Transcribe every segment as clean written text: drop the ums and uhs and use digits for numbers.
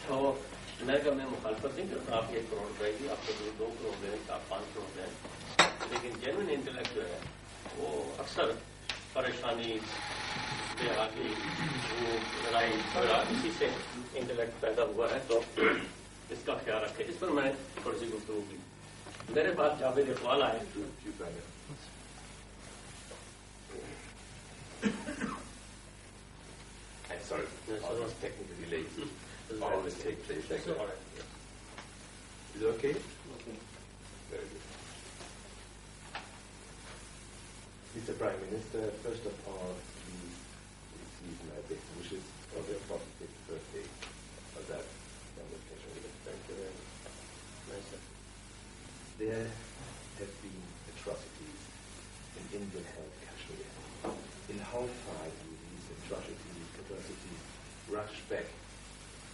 तो मैं कहा मैं मुखालफत नहीं करता, आप 1 करोड़ देंगे, आपको 2 करोड़ दें, आप 5 करोड़ दें, लेकिन जेन्युइन इंटेलेक्ट जो है वो अक्सर परेशानी, बेहाली, वो लड़ाई झगड़ा इसी से इंटेलेक्ट पैदा हुआ है, तो इसका ख्याल रखें। इस पर मैं थोड़ी सी गुफ्तगू की। मेरे पास जावेद इकबाल आए, sorry, I was technically late. Always take place like that. all right, yes. Is it okay? Okay. Very good. Mr. Prime Minister, first of all, please receive my best wishes for your 45th birthday. For that, I'm with Kashmir. Thank you very much. Nice, sir. There have been atrocities in Indian-held Kashmir. In how far do these atrocities rush back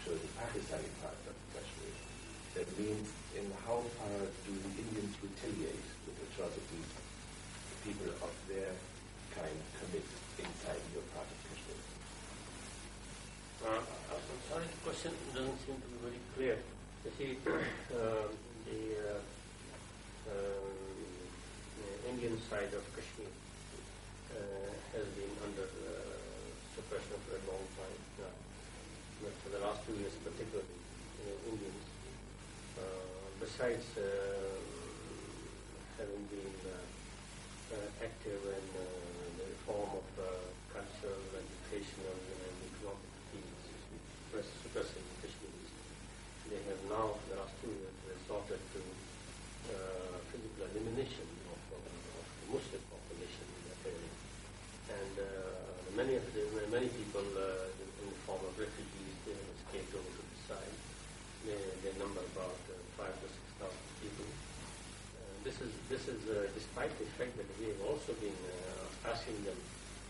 to the Pakistani part of Kashmir? That means, in how far do the Indians retaliate with atrocities the people of their kind commit inside your part of Kashmir? I'm sorry, the question doesn't seem to be very clear. You see, the Indian side of Kashmir has been under suppression for a long time. But for the last 2 years, particularly, Indians, besides having been active in the reform of cultural, educational, and economic fields, suppressing Kashmiris, they have now, for the last 2 years, resorted to physical elimination of the Muslim population in that area. And many people in the form of refugees, they have escaped over to the side. They number about 5,000 to 6,000 people. This is despite the fact that we have also been asking them,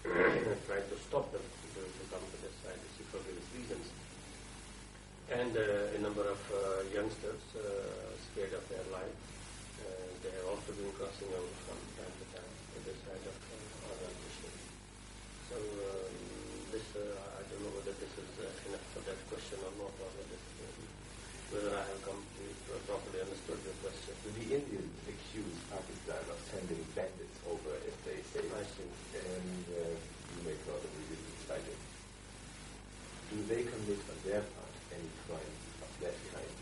trying to stop them to come to this side for various reasons. And a number of youngsters scared of their life. They have also been crossing over from time to time to this side of Kashmir. So I don't know whether this is enough for that question or not, or whether I have properly understood your question. The Indians accuse Pakistan of sending bandits over, as they say. I see. And you make a lot of resistance by it. Do they commit on their part any crime of that kind?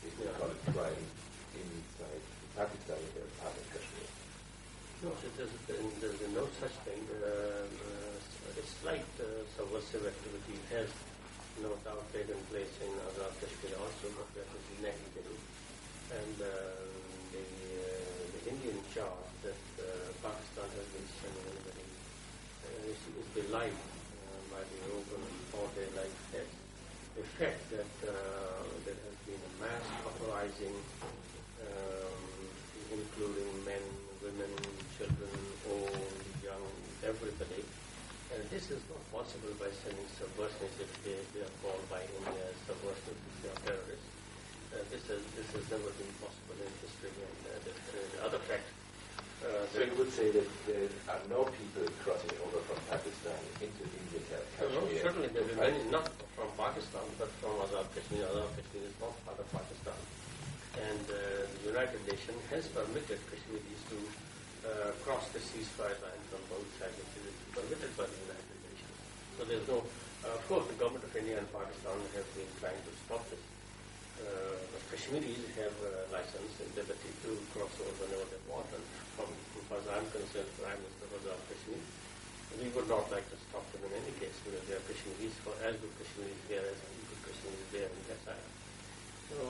If we call it crime inside Pakistan, in their part of Kashmir? No, there's no such thing. A slight subversive activity has no doubt taken place in Azad Kashmir also, but that was negligible. And the Indian charge that Pakistan has been sending anybody is belied by the open all-day life test. The fact that there has been a mass uprising, including men, women, children, old, young, everybody. And this is not possible by sending subversives if they are called by India as subversives, if they are terrorists. This has never been possible in history. And the other fact. So you would say that there are no people crossing over from Pakistan into India, Kashmir? No, certainly there are many, not from Pakistan, but from Azad Kashmir. Azad Kashmir is not part of Pakistan. And the United Nations has permitted Kashmiris to cross the ceasefire line from both sides, which is permitted by the United Nations. So there's no, of course, the government of India and Pakistan have been trying to stop this. But Kashmiris have a license and liberty to cross over whenever they want. And as far as I'm concerned, Prime Minister of Azad Kashmir, we would not like to stop them in any case, because they are Kashmiris for as good Kashmiris there as good Kashmiris there in that side. So,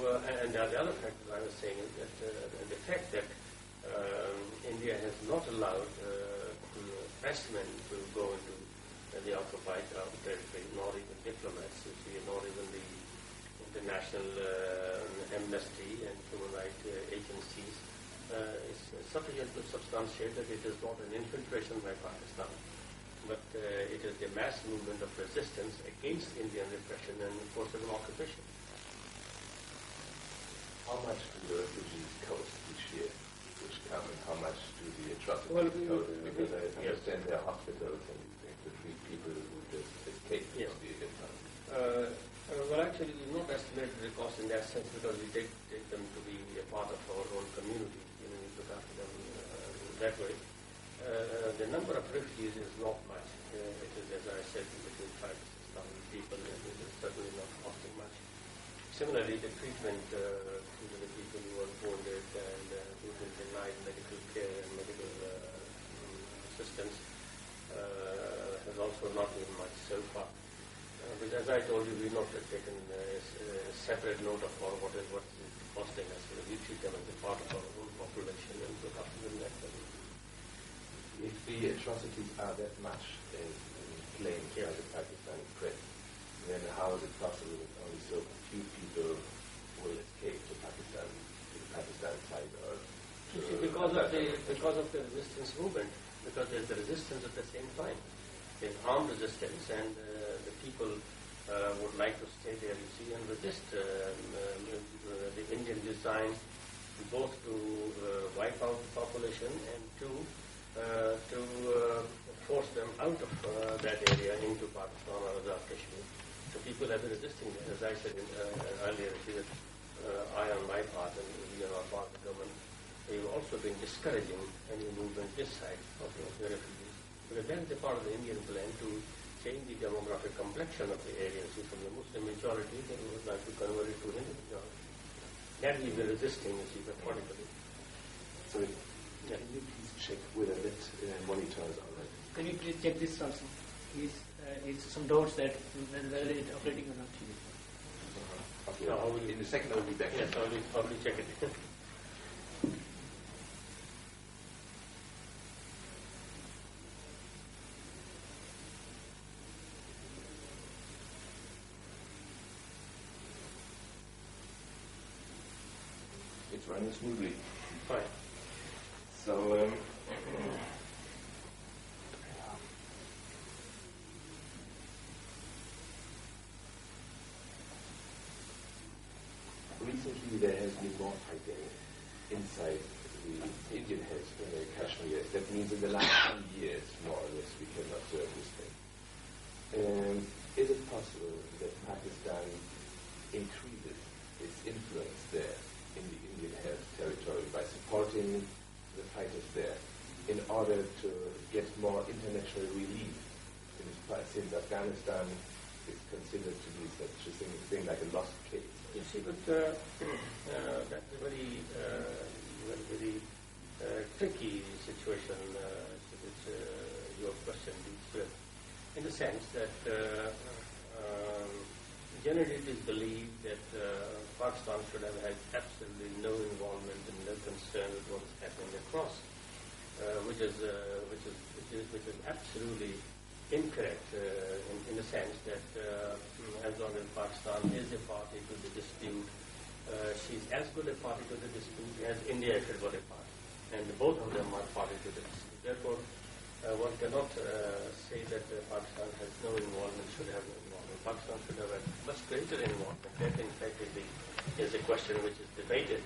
and the other fact that I was saying is that the fact that India has not allowed pressmen to go into the occupied territory, nor even diplomats, nor even the international amnesty and human rights agencies, is sufficient to substantiate that it is not an infiltration by Pakistan, but it is the mass movement of resistance against Indian repression and forcible occupation. How much do the refugees cost each year, which come, and how much do the atrocities cost? Because I understand there are hospitals and things to treat people who just escape Yes. from the Indian. Well, actually we've not estimated the cost in that sense because we take them to be a part of our own community. We look after them that way. The number of refugees is not much. It is, as I said, between 5,000 to 6,000 people, and it is certainly not costing much. Similarly, the treatment to the people who are wounded and who have been denied medical care and medical assistance has also not been much so far. But as I told you, we've not taken a separate note of what is costing us. We treat them as a part of our own population and look after them that way. If the atrocities are that much claimed by the Pakistani press, then how is it possible that only so few people will escape to Pakistan, to the Pakistan side? Or because of the resistance movement, because there's the resistance at the same time. There's armed resistance, and the people would like to stay there, you see, and resist the Indian design, both to wipe out the population and to force them out of that area into Pakistan or Azad Kashmir. So people have been resisting that. As I said earlier, I on my part and we on our part of the government, we've also been discouraging any movement this side of the refugees. Because that is a part of the Indian plan to change the demographic complexion of the area. See, from the Muslim majority, they would like to convert it to Hindu majority. That we've been resisting, you see, methodically. So can you please check whether that monitor is all right? Can you please check this also? It's some doors that whether it's operating or not. Okay. No, in a second I'll be back. Yes, I'll check it. It's running smoothly. Fine. So, recently there has been more fighting inside the Indian head in Kashmir. That means in the last 2 years, more or less, we can observe this thing. Is it possible that Pakistan increases its influence there in the Indian held territory by supporting the fighters there in order to get more international relief since Afghanistan is considered to be such a thing like a lost case? You see, but that's a very tricky situation which your question is, in the sense that generally it is believed that Pakistan should have had absolutely no involvement and no concern with what is happening across, which is absolutely incorrect in the sense that as long as Pakistan is a party to the dispute, she's as good a party to the dispute as India should be a party, and both of them are party to the dispute. Therefore, one cannot say that Pakistan has no involvement, should have no involvement. Pakistan should have a much greater involvement. That, in fact, is a question which is debated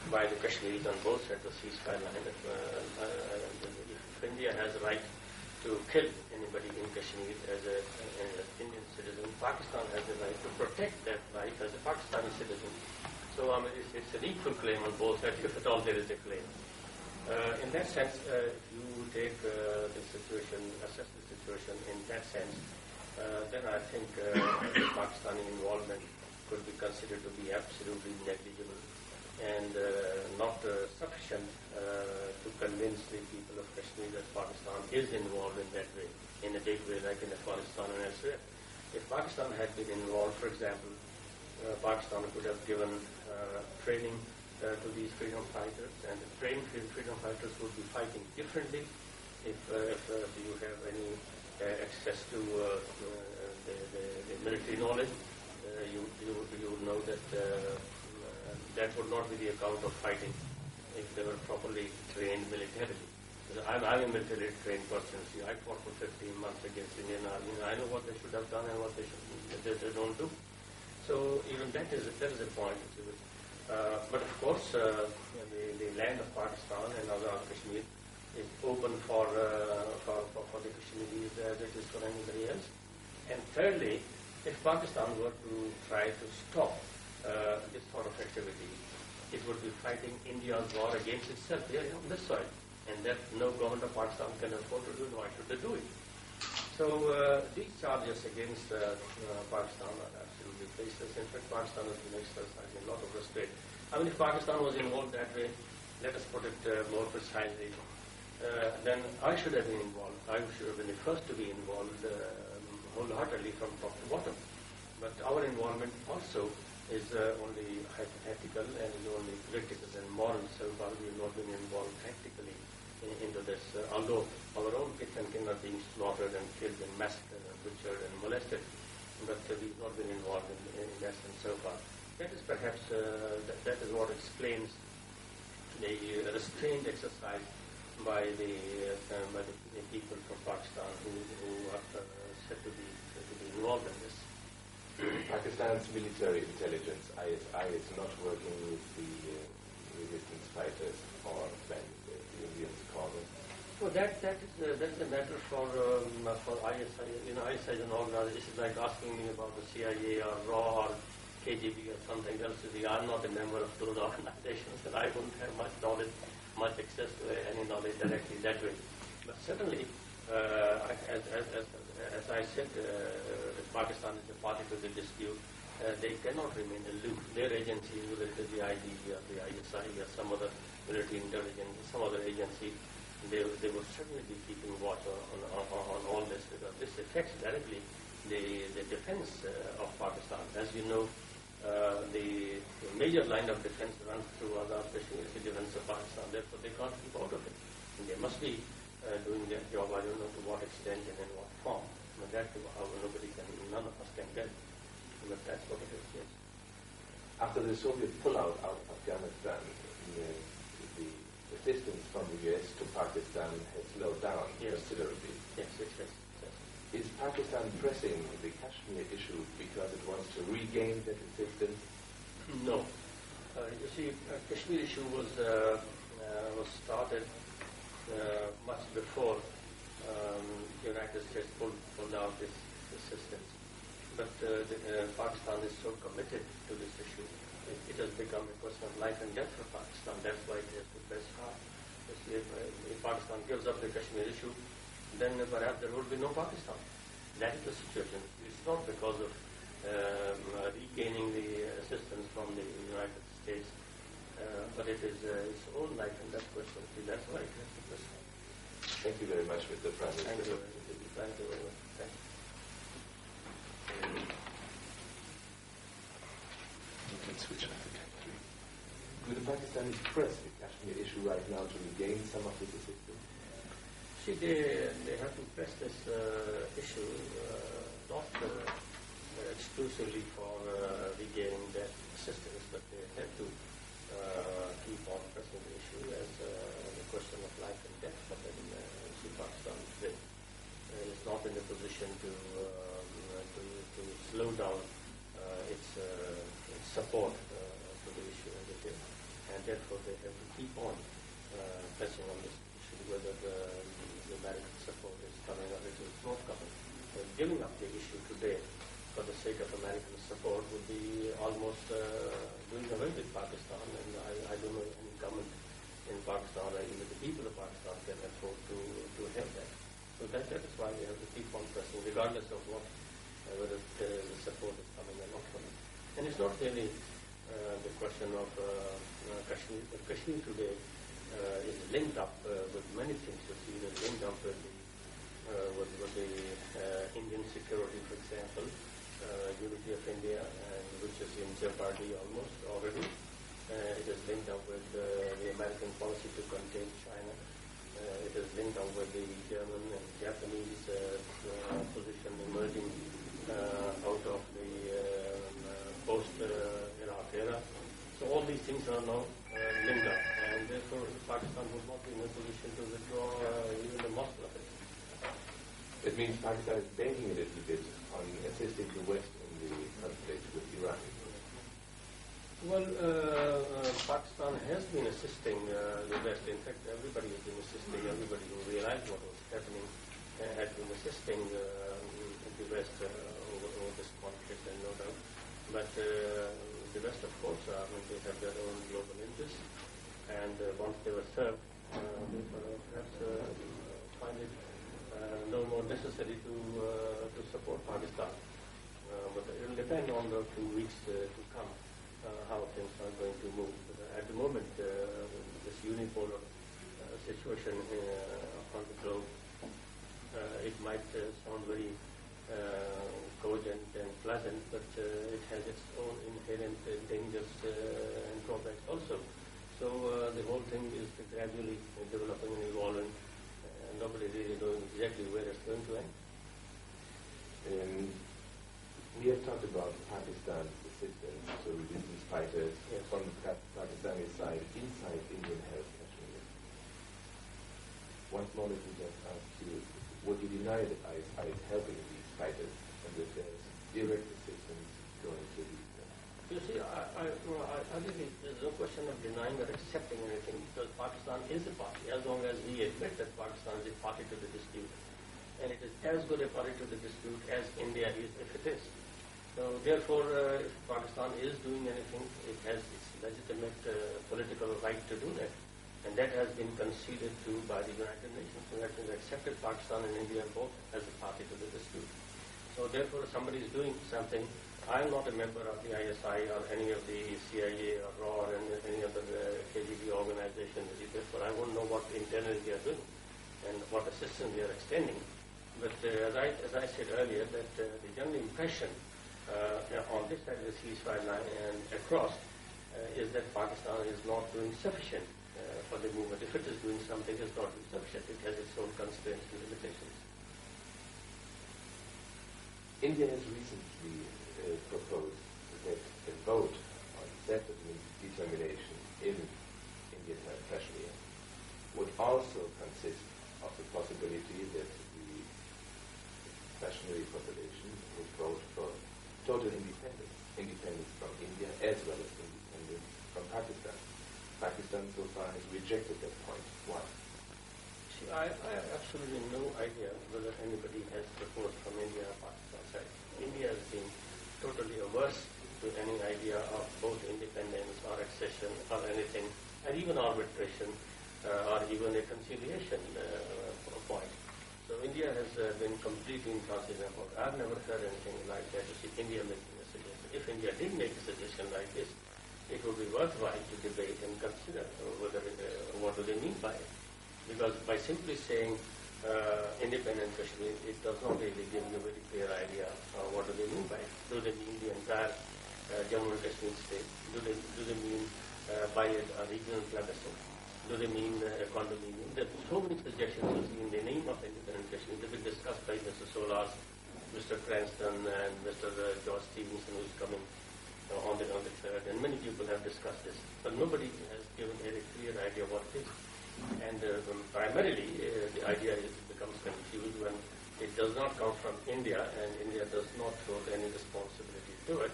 by the Kashmiris on both sides of the ceasefire line. If India has a right to kill anybody in Kashmir as an Indian citizen, Pakistan has the right to protect that right as a Pakistani citizen. So it's an equal claim on both sides, if at all there is a claim. In that sense, if you take the situation, assess the situation in that sense, then I think the Pakistani involvement could be considered to be absolutely negligible and not sufficient to convince the people of Kashmir that Pakistan is involved in that way, in a big way, like in Afghanistan and elsewhere. If Pakistan had been involved, for example, Pakistan could have given training to these freedom fighters, and the trained freedom fighters would be fighting differently if you have any access to the military knowledge. You would know that that would not be the account of fighting if they were properly trained militarily. I'm a military trained person. See, I fought for 15 months against the Indian Army. I know what they should have done and what they don't do. So even that is a point. But of course, the land of Pakistan and Azad Kashmir is open for the Kashmiris as it is for anybody else. And thirdly, If Pakistan were to try to stop this sort of activity, it would be fighting India's war against itself here on this soil, and that no government of Pakistan can afford to do. Why should they do it? So these charges against Pakistan are absolutely baseless. In fact, Pakistan has been exercising a lot of restraint. I mean, if Pakistan was involved that way, let us put it more precisely, then I should have been involved. I should have been the first to be involved wholeheartedly from top to bottom. But our involvement also is only hypothetical and is only political and moral. So far we have not been involved practically into this. Although our own kids and kin are being slaughtered and killed and massacred and butchered and molested, but we've not been involved in that sense so far. That is perhaps that is what explains the restrained exercise by the people from Pakistan who are said to be involved in this. Pakistan's military intelligence, ISI, is not working with the resistance fighters, or when the Indians call them. Well, that's a matter for ISI. You know, ISI is an organization. It's like asking me about the CIA or RAW or KGB or something else. I'm not a member of those organizations, and I wouldn't have much knowledge, much access to any knowledge directly that way. But certainly, as I said, Pakistan is a party to the dispute. They cannot remain aloof. Their agencies, whether it is the IDB or the ISI or some other military intelligence, some other agency, they would certainly be keeping watch on all this, because this affects directly the defense of Pakistan. As you know, the major line of defense runs through Azad Kashmir, the defense of Pakistan. Therefore, they can't keep out of it. And they must be doing their job. I don't know to what extent and in what form. But that none of us can get. But that's what it is, yes. After the Soviet pullout out of Afghanistan, the assistance from the US to Pakistan has slowed down considerably. Yes. Is Pakistan pressing the Kashmir issue because it wants to regain that assistance? No. You see, Kashmir issue was started much before the United States pulled out this assistance. But Pakistan is so committed to this issue. It has become a question of life and death for Pakistan. That's why it has to press hard. If Pakistan gives up the Kashmir issue, then perhaps there would be no Pakistan. That is the situation. It's not because of regaining the assistance from the United States, but it is its own life and death question. That's why it has to press hard. Thank you very much, Mr. Prime Minister. Thank you very much. Thank you. You can switch off the country. Do the Pakistanis press the Kashmir issue right now to regain some of this assistance? See, they have to press this issue not exclusively for regaining that assistance, but they have to keep on pressing the issue as the question of life and death. But then, Pakistan today is not in a position to slow down its support to the issue as it is, and therefore they have to keep on pressing on this issue, whether the American support is coming or it is not coming. Giving up the issue today for the sake of American support would be almost doing away with Pakistan, and I don't know any government in Pakistan or even the people of Pakistan can afford to have that. So that is why we have to keep on pressing, regardless of whether the support is coming or not coming. And it's not really the question of Kashmir. But Kashmir today is linked up with many things. You see, it is linked up with the Indian security, for example, unity of India, which is in jeopardy almost already. It is linked up with the American policy to contain China. It is linked up with the German and Japanese position emerging out of the post-Iraq era. So all these things are now linked up, and therefore Pakistan would not be in a position to withdraw even the muscle of it. It means Pakistan is banking a little bit on assisting the West in the conflict with Iran. Well, Pakistan has been assisting the West. In fact, everybody has been assisting. Everybody who realized what was happening had been assisting the West over this conflict. then no doubt. But the West, of course, they have their own global interests, and once they were served, they perhaps find it no more necessary to support Pakistan. But it will depend on the few weeks to come how things are going to move. But at the moment, this unipolar situation on the globe, it might sound very cogent and pleasant, but it has its own inherent dangers and drawbacks also. So the whole thing is gradually developing and evolving, and nobody really knows exactly where it's going to end. We have talked about Pakistan's assistance to resistance fighters from the Pakistani side inside Indian-held Kashmir. Once more, let me just ask you, would you deny that ISI is helping these fighters and that there's direct assistance going to these? You see, I think there's no question of denying or accepting anything, because Pakistan is a party, as long as we admit that Pakistan is a party to the dispute. And it is as good a party to the dispute as India is, if it is. So therefore, if Pakistan is doing anything, it has its legitimate political right to do that. And that has been conceded to by the United Nations. The United Nations accepted Pakistan and India both as a party to the dispute. So therefore, if somebody is doing something, I am not a member of the ISI or any of the CIA or RAW or any other KGB organization. Therefore, I won't know what internally they are doing and what assistance they are extending. But as I said earlier, that the general impression on this side of the ceasefire line and across is that Pakistan is not doing sufficient for the movement. If it is doing something, it's not doing sufficient. It has its own constraints and limitations. India has recently proposed that a vote on self-determination in Indian Kashmir would also consist of the possibility that the Kashmiri population would vote for total independence from India as well as independence from Pakistan. Pakistan so far has rejected that point. Why? See, I have absolutely no idea whether anybody has proposed from India or Pakistan side. India has been totally averse to any idea of both independence or accession or anything, and even arbitration or even a conciliation point. So India has been completely intransigent about it. I've never heard anything like that to see India making a suggestion. If India did make a suggestion like this, it would be worthwhile to debate and consider whether what do they mean by it. Because by simply saying independent Kashmir, it does not really give you a very clear idea of what do they mean by it. Do they mean the entire Jammu and Kashmir state? Do they mean by a regional plebiscite? Do they mean a condominium? There are so many suggestions you see in the name of independent Kashmir. They've been discussed by Mr. Solas, Mr. Cranston, and Mr. George Stevenson, who's coming on the third, and many people have discussed this. But nobody has given a clear idea what it is. And primarily, the idea becomes confused when it does not come from India, and India does not hold any responsibility to it,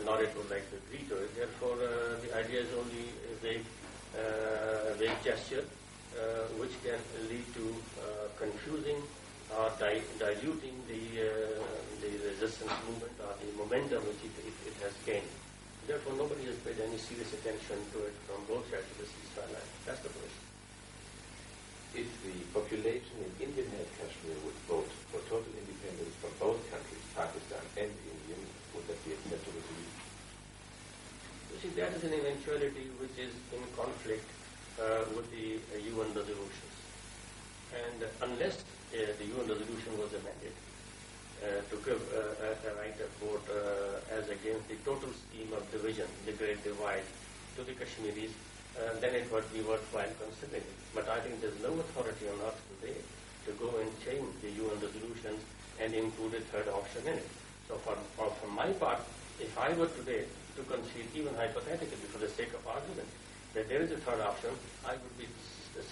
nor it would like to agree to it. Therefore, the idea is only a vague gesture, which can lead to confusing or diluting the resistance movement or the momentum which it has gained. Therefore, nobody has paid any serious attention to it from both sides of the ceasefire line. That's the question. If the population in Indian-held Kashmir would vote for total independence from both countries, Pakistan and India, would that be acceptable to you? You see, that is an eventuality which is in conflict with the UN resolutions. And unless the UN resolution was amended to give a right of vote as against the total scheme of division, the Great Divide, to the Kashmiris, then it would be worthwhile considering it. But I think there's no authority on earth today to go and change the UN resolutions and include a third option in it. So from my part, if I were today to concede, even hypothetically for the sake of argument, that there is a third option, I would be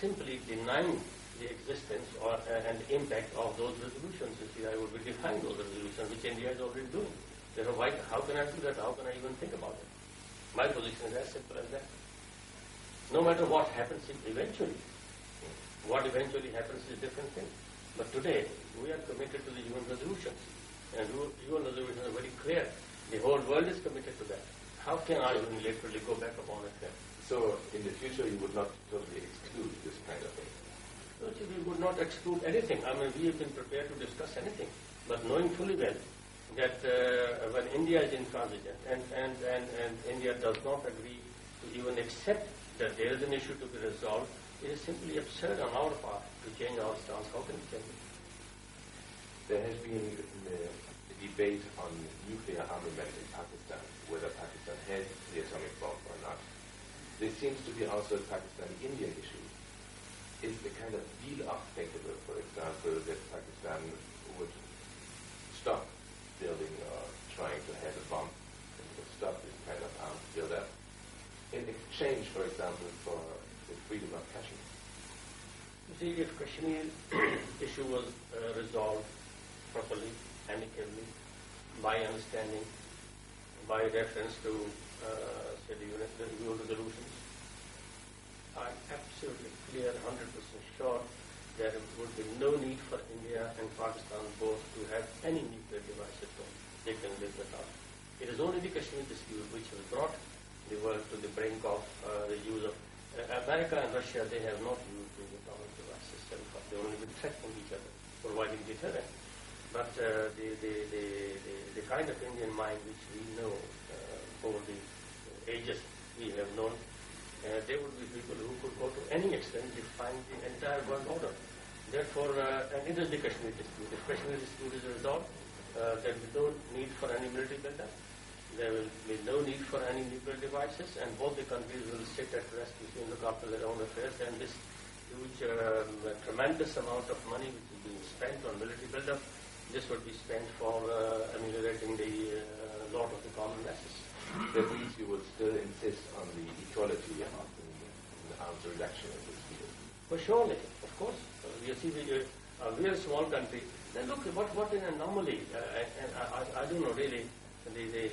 simply denying the existence and the impact of those resolutions. You see, I would be defying those resolutions, which India is already doing. Therefore, how can I do that? How can I even think about it? My position is as simple as that. No matter what happens eventually, what eventually happens is a different thing. But today, we are committed to the UN resolutions. And UN resolutions are very clear. The whole world is committed to that. How can I unilaterally go back upon it then? So in the future you would not totally exclude this kind of thing? No, we would not exclude anything. I mean, we have been prepared to discuss anything. But knowing fully well that when India is intransigent and India does not agree to even accept that there is an issue to be resolved, it is simply absurd on our part to change our stance. How can we change it? There has been a debate on nuclear armament in Pakistan, whether Pakistan has the atomic bomb or not. This seems to be also a Pakistani-Indian issue. Is the kind of deal thinkable, for example, that Pakistan would stop building or trying to have a bomb and would stop this kind of arms build-up in exchange, for example, for the freedom of Kashmir? You see, if Kashmir issue was resolved properly, amicably, by understanding, by reference to say the UN resolutions, I'm absolutely clear, 100% sure, there would be no need for India and Pakistan both to have any nuclear device at home. They can live without. It is only the Kashmir dispute which has brought the world to the brink of the use of America and Russia. They have not used the atomic devices. They only been threatening each other, providing deterrent. But the kind of Indian mind which we know over the ages we have known, there would be people who could go to any extent define the entire world order. Therefore, and it is the Kashmir dispute. If Kashmir dispute is resolved, there will be no need for any military build-up. There will be no need for any nuclear devices, and both the countries will sit at rest between look after their own affairs, and this huge, tremendous amount of money which is being spent on military build-up, this would be spent for ameliorating the lot of the common masses. That means you would still insist on the equality of the arms reduction in this field? Well, surely, of course. You see, we are a small country. Then look, what an anomaly. And I don't know really the